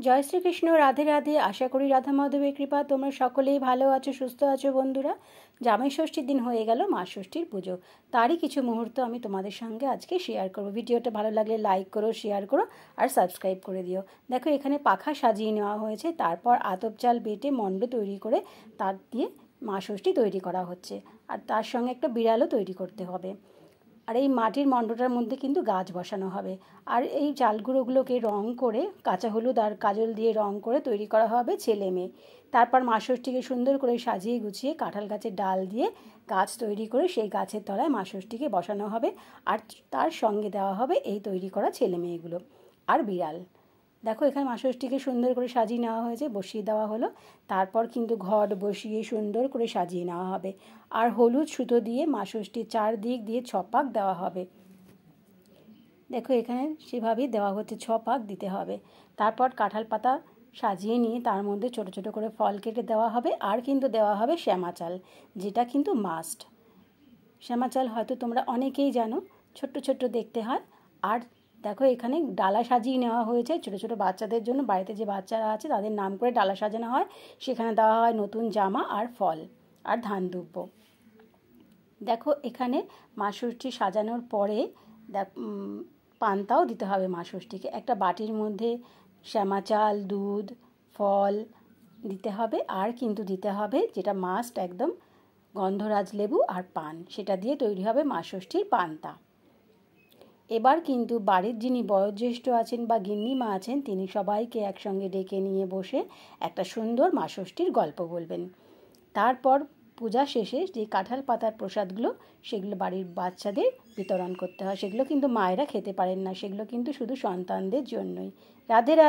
জয় শ্রীকৃষ্ণ, রাধে রাধে। আশা করি রাধা মাধবের কৃপা তোমরা সকলেই ভালো আছো, সুস্থ আছো। বন্ধুরা, জামাই ষষ্ঠীর দিন হয়ে গেল মা ষষ্ঠীর পুজো। তারই কিছু মুহূর্ত আমি তোমাদের সঙ্গে আজকে শেয়ার করবো। ভিডিওটা ভালো লাগলে লাইক করো, শেয়ার করো আর সাবস্ক্রাইব করে দিও। দেখো, এখানে পাখা সাজিয়ে নেওয়া হয়েছে, তারপর আতপ চাল বেটে মণ্ড তৈরি করে তার দিয়ে মা ষষ্ঠী তৈরি করা হচ্ছে। আর তার সঙ্গে একটা বিড়ালও তৈরি করতে হবে। আর এই মাটির মণ্ডটার মধ্যে কিন্তু গাছ বসানো হবে। আর এই চালগুলোগুলোকে রং করে কাঁচা হলুদ আর কাজল দিয়ে রং করে তৈরি করা হবে ছেলে মেয়ে। তারপর মা ষষ্ঠীকে সুন্দর করে সাজিয়ে গুছিয়ে কাঁঠাল গাছের ডাল দিয়ে গাছ তৈরি করে সেই গাছের তলায় মা ষষ্ঠীকে বসানো হবে। আর তার সঙ্গে দেওয়া হবে এই তৈরি করা ছেলে মেয়েগুলো আর বিড়াল। দেখো, এখানে মা ষষ্ঠীকে সুন্দর করে সাজিয়ে নেওয়া হয়েছে, বসিয়ে দেওয়া হলো। তারপর কিন্তু ঘট বসিয়ে সুন্দর করে সাজিয়ে নেওয়া হবে। আর হলুদ সুতো দিয়ে মা ষষ্ঠীর চারদিক দিয়ে ছপাক দেওয়া হবে। দেখো, এখানে সেভাবেই দেওয়া হচ্ছে, ছপাক দিতে হবে। তারপর কাঁঠাল পাতা সাজিয়ে নিয়ে তার মধ্যে ছোট ছোট করে ফল কেটে দেওয়া হবে। আর কিন্তু দেওয়া হবে শ্যামা চাল, যেটা কিন্তু মাস্ট। শ্যামা চাল হয়তো তোমরা অনেকেই জানো, ছোট্ট ছোট্ট দেখতে হয়। আর দেখো, এখানে ডালা সাজিয়ে নেওয়া হয়েছে ছোটো ছোটো বাচ্চাদের জন্য। বাড়িতে যে বাচ্চারা আছে তাদের নাম করে ডালা সাজানো হয়। সেখানে দেওয়া হয় নতুন জামা আর ফল আর ধান দুব্য। দেখো, এখানে মা ষষ্ঠী সাজানোর পরে পান্তাও দিতে হবে মা ষষ্ঠীকে। একটা বাটির মধ্যে শ্যামা চাল, দুধ, ফল দিতে হবে। আর কিন্তু দিতে হবে, যেটা মাস্ট একদম, গন্ধরাজ লেবু আর পান। সেটা দিয়ে তৈরি হবে মা ষষ্ঠীর পান্তা। এবার কিন্তু বাড়ির যিনি বয়োজ্যেষ্ঠ আছেন বা গিন্নিমা আছেন, তিনি সবাইকে একসঙ্গে ডেকে নিয়ে বসে একটা সুন্দর মা ষষ্ঠীর গল্প বলবেন। তারপর পূজা শেষে যে কাঁঠাল পাতার প্রসাদগুলো, সেগুলো বাড়ির বাচ্চাদের বিতরণ করতে হয়। সেগুলো কিন্তু মায়েরা খেতে পারেন না, সেগুলো কিন্তু শুধু সন্তানদের জন্যই। রাধে রাধে।